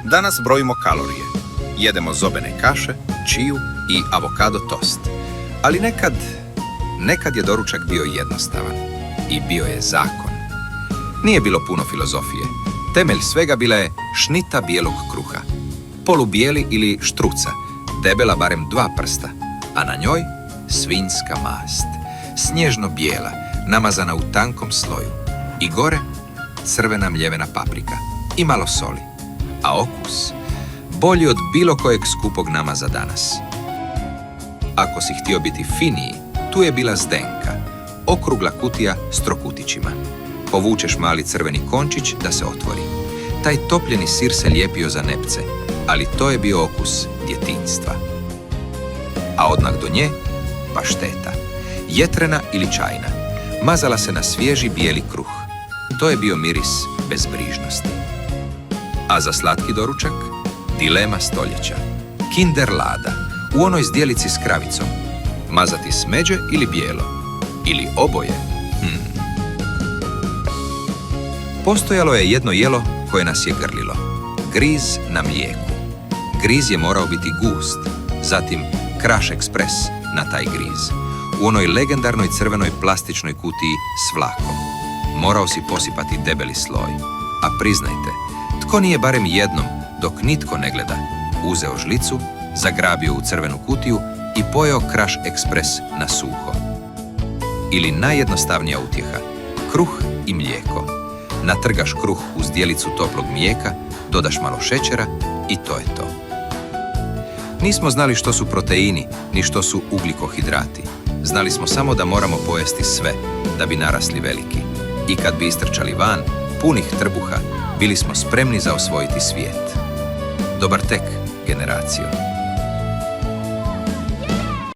Danas brojimo kalorije. Jedemo zobene kaše, čiju i avokado tost. Ali nekad je doručak bio jednostavan i bio je zakon. Nije bilo puno filozofije. Temelj svega bila je šnita bijelog kruha. Polubijeli ili štruca, debela barem 2 prsta, a na njoj svinjska mast, snježno bijela, namazana u tankom sloju. I gore crvena mljevena paprika i malo soli. A okus bolji od bilo kojeg skupog namaza danas. Ako si htio biti finiji, tu je bila zdenka, okrugla kutija s trokutićima. Povučeš mali crveni končić da se otvori. Taj topljeni sir se lijepio za nepce, ali to je bio okus djetinjstva. A odmah do nje pašteta, jetrena ili čajna, mazala se na svježi bijeli kruh. To je bio miris bezbrižnosti. A za slatki doručak, dilema stoljeća. Kinder lada, u onoj zdjelici s kravicom. Mazati smeđe ili bijelo? Ili oboje? Postojalo je jedno jelo koje nas je grlilo. Griz na mlijeku. Griz je morao biti gust, zatim Crash Express na taj griz. U onoj legendarnoj crvenoj plastičnoj kutiji s vlakom. Morao si posipati debeli sloj. A priznajte, tko nije barem jednom, dok nitko ne gleda, uzeo žlicu, zagrabio u crvenu kutiju i pojeo Crash Express na suho. Ili najjednostavnija utjeha, kruh i mlijeko. Natrgaš kruh uz zdjelicu toplog mlijeka, dodaš malo šećera i to je to. Nismo znali što su proteini, ni što su ugljikohidrati. Znali smo samo da moramo pojesti sve, da bi narasli veliki. I kad bi istrčali van, punih trbuha, bili smo spremni za osvojiti svijet. Dobar tek, generacijo.